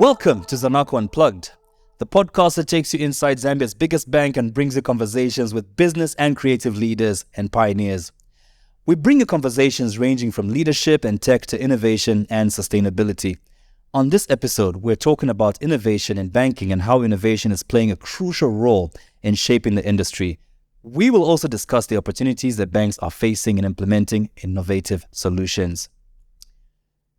Welcome to Zanaco Unplugged, the podcast that takes you inside Zambia's biggest bank and brings you conversations with business and creative leaders and pioneers. We bring you conversations ranging from leadership and tech to innovation and sustainability. On this episode, we're talking about innovation in banking and how innovation is playing a crucial role in shaping the industry. We will also discuss the opportunities that banks are facing in implementing innovative solutions.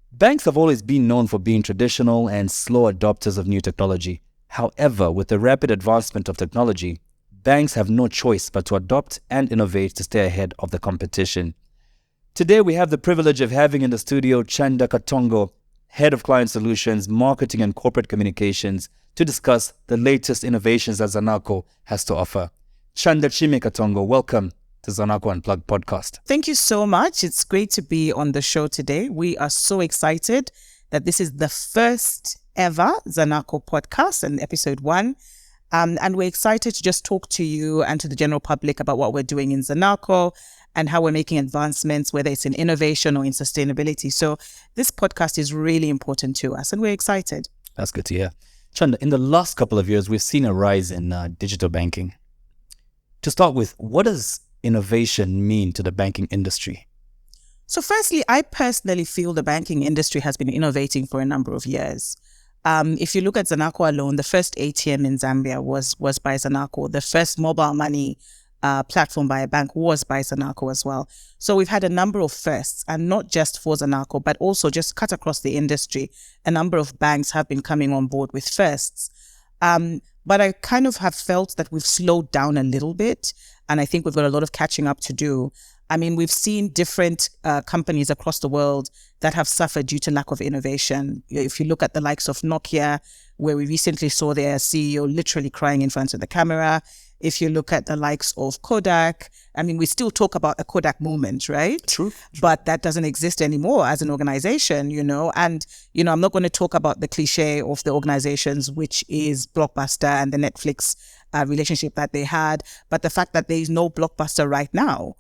Banks have always been known for being traditional and slow adopters of new technology. However, with the rapid advancement of technology, banks have no choice but to adopt and innovate to stay ahead of the competition. Today, we have the privilege of having in the studio Chanda Katongo, Head of Client Solutions, Marketing and Corporate Communications, to discuss the latest innovations that Zanaco has to offer. Chanda Chime Katongo, welcome to Zanaco Unplugged podcast. Thank you so much. It's great to be on the show today. We are so excited that this is the first ever Zanaco podcast and episode 1. And we're excited to just talk to you and to the general public about what we're doing in Zanaco and how we're making advancements, whether it's in innovation or in sustainability. So this podcast is really important to us and we're excited. That's good to hear. Chanda, in the last couple of years, we've seen a rise in digital banking. To start with, what does innovation mean to the banking industry? So firstly, I personally feel the banking industry has been innovating for a number of years. If you look at Zanaco alone, the first ATM in Zambia was by Zanaco. The first mobile money platform by a bank was by Zanaco as well. So we've had a number of firsts, and not just for Zanaco, but also just cut across the industry. A number of banks have been coming on board with firsts. But I kind of have felt that we've slowed down a little bit, and I think we've got a lot of catching up to do. I mean, we've seen different companies across the world that have suffered due to lack of innovation. If you look at the likes of Nokia, where we recently saw their CEO literally crying in front of the camera. If you look at the likes of Kodak, I mean, we still talk about a Kodak moment, right? True. But that doesn't exist anymore as an organization, And, I'm not going to talk about the cliche of the organizations, which is Blockbuster and the Netflix relationship that they had, but the fact that there is no Blockbuster right now.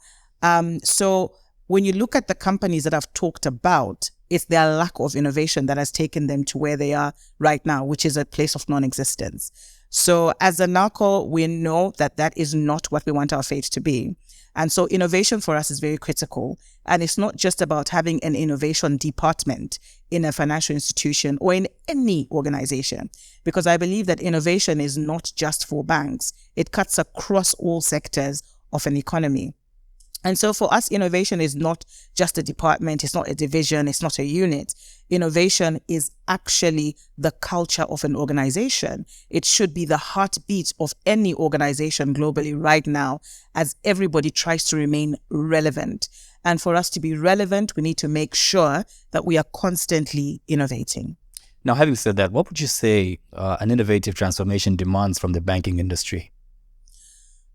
So when you look at the companies that I've talked about, it's their lack of innovation that has taken them to where they are right now, which is a place of non-existence. So as Zanaco, we know that that is not what we want our fate to be. And so innovation for us is very critical. And it's not just about having an innovation department in a financial institution or in any organization, because I believe that innovation is not just for banks. It cuts across all sectors of an economy. And so for us, innovation is not just a department, it's not a division, it's not a unit. Innovation is actually the culture of an organization. It should be the heartbeat of any organization globally right now, as everybody tries to remain relevant. And for us to be relevant, we need to make sure that we are constantly innovating. Now, having said that, what would you say an innovative transformation demands from the banking industry?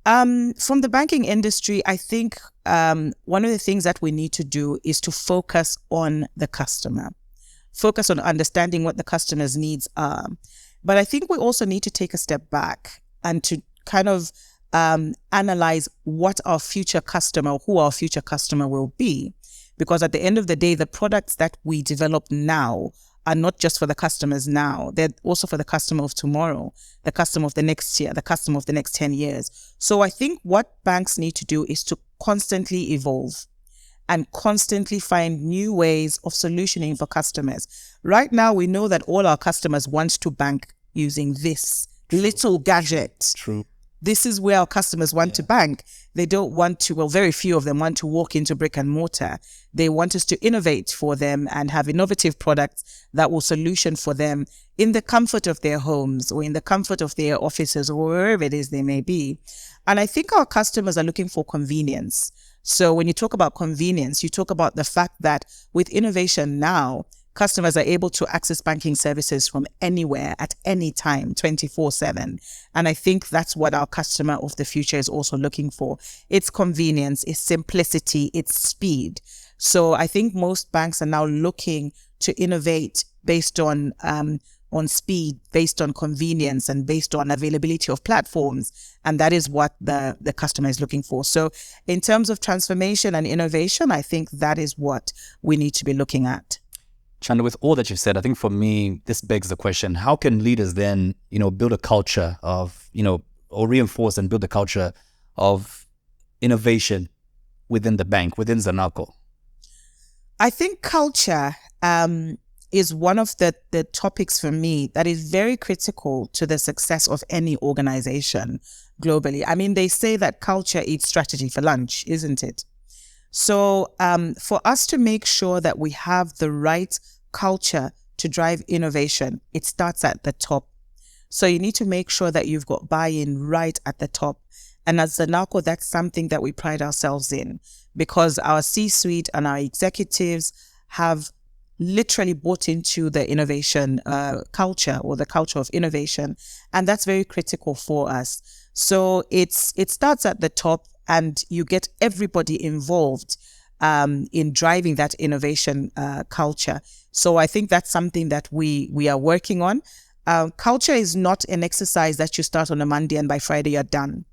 From the banking industry, I think one of the things that we need to do is to focus on the customer, focus on understanding what the customer's needs are. But I think we also need to take a step back and to kind of analyze what our future customer, who our future customer will be. Because at the end of the day, the products that we develop now are not just for the customers now, they're also for the customer of tomorrow, the customer of the next year, the customer of the next 10 years. So I think what banks need to do is to constantly evolve and constantly find new ways of solutioning for customers. Right now, we know that all our customers want to bank using this little gadget. True. This is where our customers want to bank. They don't want to, well, very few of them want to walk into brick and mortar. They want us to innovate for them and have innovative products that will solution for them in the comfort of their homes or in the comfort of their offices or wherever it is they may be. And I think our customers are looking for convenience. So when you talk about convenience, you talk about the fact that with innovation now, customers are able to access banking services from anywhere at any time, 24/7. And I think that's what our customer of the future is also looking for. It's convenience, it's simplicity, it's speed. So I think most banks are now looking to innovate based on speed, based on convenience, and based on availability of platforms. And that is what the customer is looking for. So in terms of transformation and innovation, I think that is what we need to be looking at. Chanda, with all that you've said, I think for me, this begs the question, how can leaders then, build a culture of, or reinforce and build a culture of innovation within the bank, within Zanaco? I think culture is one of the topics for me that is very critical to the success of any organization globally. I mean, they say that culture eats strategy for lunch, isn't it? So for us to make sure that we have the right culture to drive innovation, it starts at the top. So you need to make sure that you've got buy-in right at the top. And as Zanaco, that's something that we pride ourselves in, because our C-suite and our executives have literally bought into the innovation culture, or the culture of innovation. And that's very critical for us. So it starts at the top, and you get everybody involved in driving that innovation culture. So I think that's something that we are working on. Culture is not an exercise that you start on a Monday and by Friday you're done.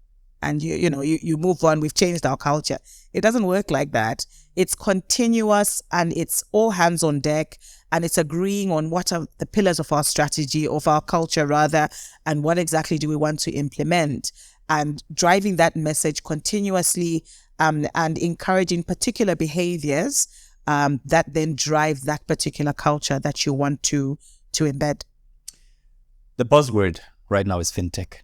And you move on. We've changed our culture. It doesn't work like that. It's continuous, and it's all hands on deck, and it's agreeing on what are the pillars of our strategy, of our culture rather, and what exactly do we want to implement, and driving that message continuously, and encouraging particular behaviors that then drive that particular culture that you want to embed. The buzzword right now is fintech.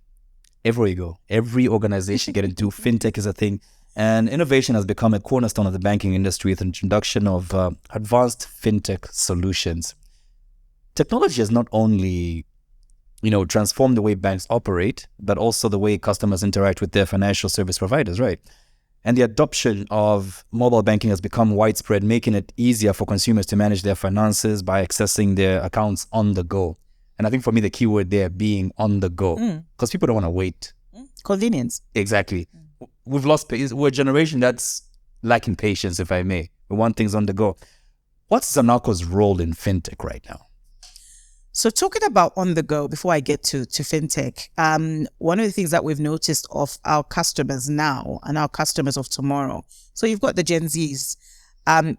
Everywhere you go, every organization get into fintech is a thing. And innovation has become a cornerstone of the banking industry with the introduction of advanced fintech solutions. Technology has not only, transformed the way banks operate, but also the way customers interact with their financial service providers, right? And the adoption of mobile banking has become widespread, making it easier for consumers to manage their finances by accessing their accounts on the go. And I think for me, the key word there being on the go, because people don't want to wait. Convenience. Exactly. We've lost patience. We're a generation that's lacking patience, if I may. We want things on the go. What's Zanaco's role in fintech right now? So talking about on the go, before I get to fintech, one of the things that we've noticed of our customers now and our customers of tomorrow. So you've got the Gen Zs.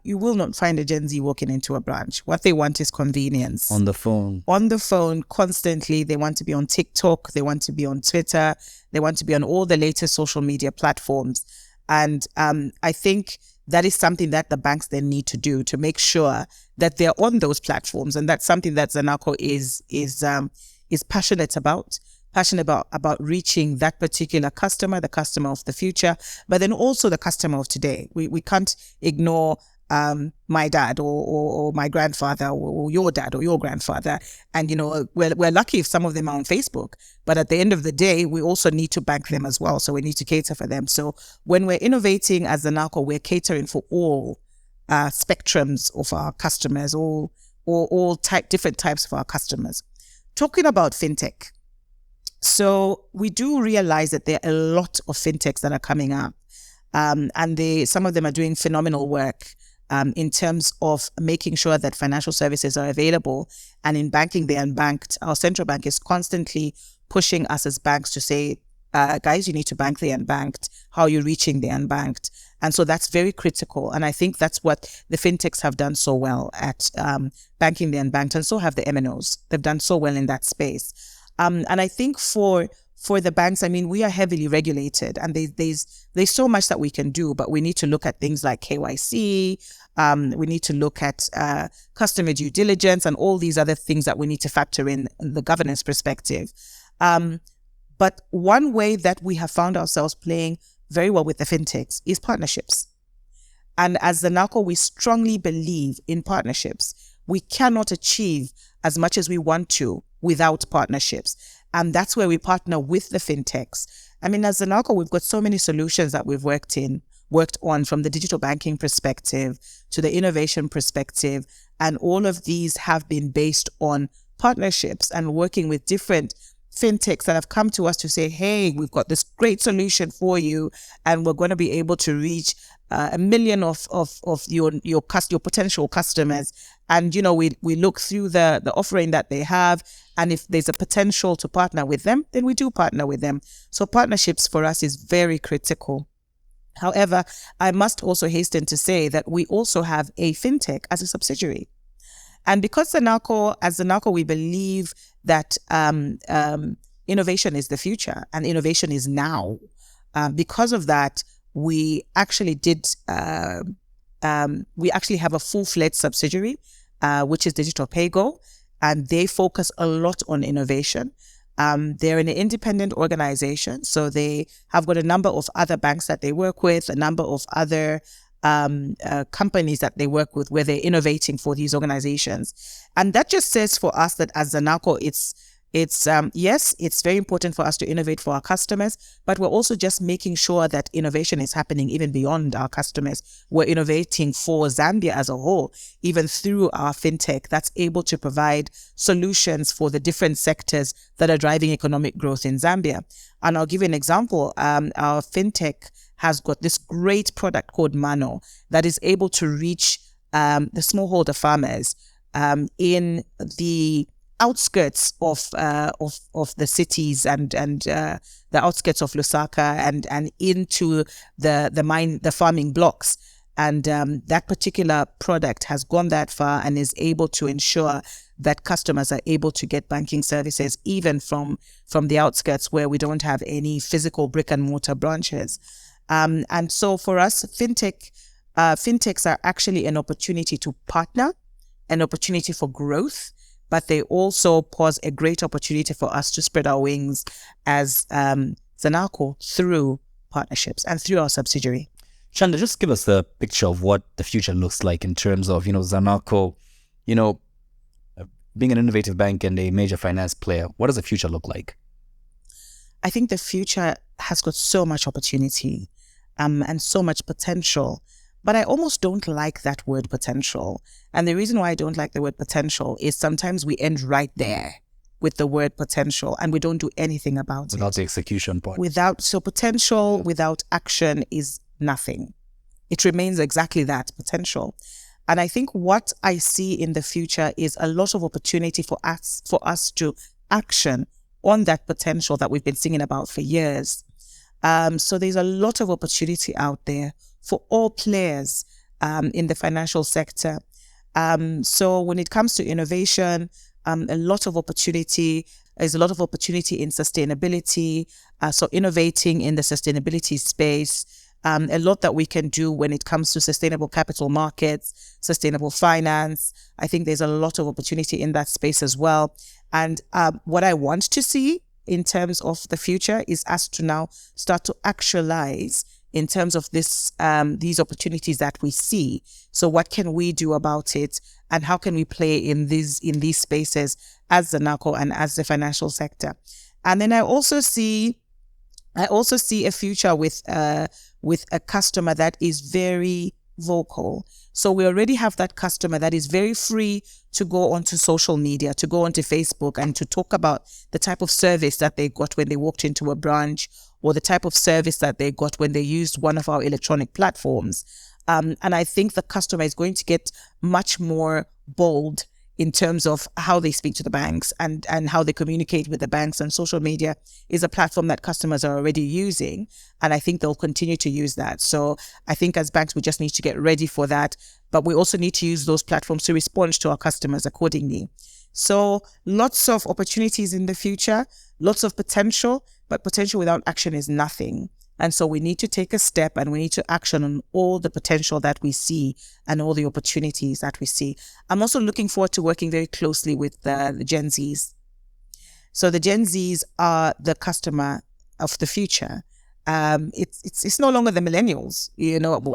You will not find a Gen Z walking into a branch. What they want is convenience. On the phone. On the phone constantly. They want to be on TikTok. They want to be on Twitter. They want to be on all the latest social media platforms. And I think that is something that the banks then need to do to make sure that they're on those platforms. And that's something that Zanaco is passionate about. About reaching that particular customer, the customer of the future, but then also the customer of today. We can't ignore my dad or my grandfather or your dad or your grandfather. And, we're lucky if some of them are on Facebook, but at the end of the day, we also need to bank them as well. So we need to cater for them. So when we're innovating as Zanaco, we're catering for all spectrums of our customers, all different types of our customers. Talking about fintech. So we do realize that there are a lot of fintechs that are coming up, and some of them are doing phenomenal work in terms of making sure that financial services are available. And in banking the unbanked, our central bank is constantly pushing us as banks to say, guys, you need to bank the unbanked. How are you reaching the unbanked? And so that's very critical. And I think that's what the fintechs have done so well at banking the unbanked, and so have the MNOs. They've done so well in that space. And I think for the banks, I mean, we are heavily regulated, and there's so much that we can do, but we need to look at things like KYC. We need to look at customer due diligence and all these other things that we need to factor in the governance perspective. But one way that we have found ourselves playing very well with the fintechs is partnerships. And as Zanaco, we strongly believe in partnerships. We cannot achieve as much as we want to without partnerships. And that's where we partner with the fintechs. I mean, as Zanaco, we've got so many solutions that we've worked on, from the digital banking perspective to the innovation perspective. And all of these have been based on partnerships and working with different fintechs that have come to us to say, hey, we've got this great solution for you, and we're going to be able to reach 1 million of your potential customers. And, we look through the offering that they have, and if there's a potential to partner with them, then we do partner with them. So partnerships for us is very critical. However, I must also hasten to say that we also have a fintech as a subsidiary. And because as Zanaco, we believe that innovation is the future and innovation is now. Because of that, we actually have a full-fledged subsidiary, which is Digital PayGo, and they focus a lot on innovation. They're an independent organization, so they have got a number of other banks that they work with, a number of other companies that they work with where they're innovating for these organizations. And that just says for us that as Zanaco, yes, it's very important for us to innovate for our customers, but we're also just making sure that innovation is happening even beyond our customers. We're innovating for Zambia as a whole, even through our fintech that's able to provide solutions for the different sectors that are driving economic growth in Zambia. And I'll give you an example. Our fintech has got this great product called Mano that is able to reach the smallholder farmers in the outskirts of the cities and the outskirts of Lusaka and into the farming blocks. And that particular product has gone that far and is able to ensure that customers are able to get banking services even from the outskirts where we don't have any physical brick and mortar branches. And so for us, fintechs are actually an opportunity to partner, an opportunity for growth, but they also pose a great opportunity for us to spread our wings as Zanaco through partnerships and through our subsidiary. Chanda, just give us a picture of what the future looks like in terms of, Zanaco, being an innovative bank and a major finance player. What does the future look like? I think the future has got so much opportunity and so much potential. But I almost don't like that word potential. And the reason why I don't like the word potential is sometimes we end right there with the word potential and we don't do anything about it. Without the execution part. Potential without action is nothing. It remains exactly that, potential. And I think what I see in the future is a lot of opportunity for us to action on that potential that we've been singing about for years. So there's a lot of opportunity out there for all players in the financial sector. So when it comes to innovation, a lot of opportunity. There's a lot of opportunity in sustainability. So innovating in the sustainability space. A lot that we can do when it comes to sustainable capital markets, sustainable finance. I think there's a lot of opportunity in that space as well. And what I want to see in terms of the future is us to now start to actualize in terms of these opportunities that we see. So what can we do about it, and how can we play in these spaces as Zanaco and as the financial sector? And then I also see a future with a customer that is very vocal. So we already have that customer that is very free to go onto social media, to go onto Facebook and to talk about the type of service that they got when they walked into a branch, or the type of service that they got when they used one of our electronic platforms. And I think the customer is going to get much more bold in terms of how they speak to the banks and how they communicate with the banks. And social media is a platform that customers are already using. And I think they'll continue to use that. So I think as banks, we just need to get ready for that. But we also need to use those platforms to respond to our customers accordingly. So lots of opportunities in the future, lots of potential, but potential without action is nothing. And so we need to take a step and we need to action on all the potential that we see and all the opportunities that we see. I'm also looking forward to working very closely with the Gen Zs. So the Gen Zs are the customer of the future. It's no longer the millennials.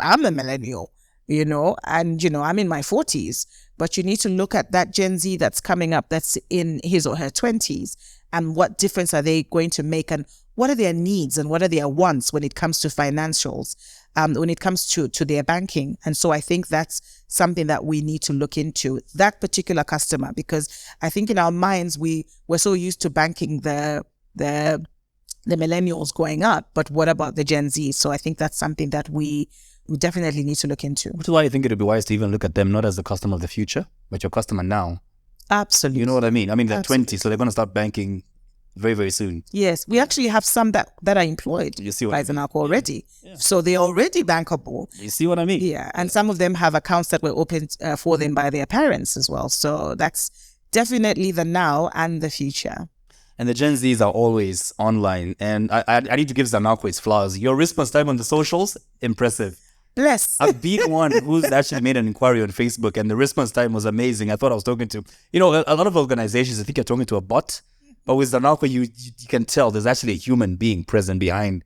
I'm a millennial, and, I'm in my 40s. But you need to look at that Gen Z that's coming up, that's in his or her 20s, and what difference are they going to make, and what are their needs and what are their wants when it comes to financials, when it comes to their banking. And so I think that's something that we need to look into, that particular customer, because I think in our minds, we're so used to banking the millennials going up, but what about the Gen Z? So I think that's something that we definitely need to look into. Which is why I think it would be wise to even look at them not as the customer of the future, but your customer now. Absolutely. You know what I mean? I mean, they're 20, so they're going to start banking very, very soon. Yes, we actually have some that are employed You see what by I mean? Zanaco already. So they're already bankable. You see what I mean? Yeah, and some of them have accounts that were opened for them by their parents as well. So that's definitely the now and the future. And the Gen Zs are always online. And I need to give Zanaco its flowers. Your response time on the socials, impressive. Bless. I've been one who's actually made an inquiry on Facebook, and the response time was amazing. I thought I was talking to, a lot of organizations, I think you're talking to a bot. But with Zanaco, you can tell there's actually a human being present behind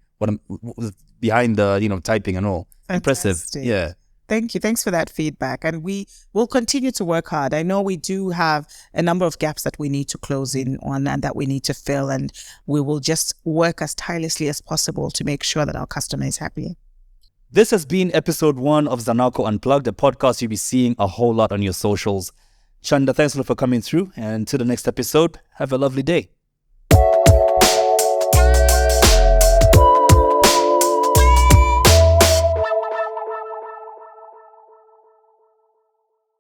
behind the typing and all. Impressive. Fantastic. Yeah. Thank you. Thanks for that feedback. And we will continue to work hard. I know we do have a number of gaps that we need to close in on and that we need to fill. And we will just work as tirelessly as possible to make sure that our customer is happy. This has been episode 1 of Zanaco Unplugged, a podcast you'll be seeing a whole lot on your socials. Chanda, thanks a lot for coming through. And to the next episode, have a lovely day.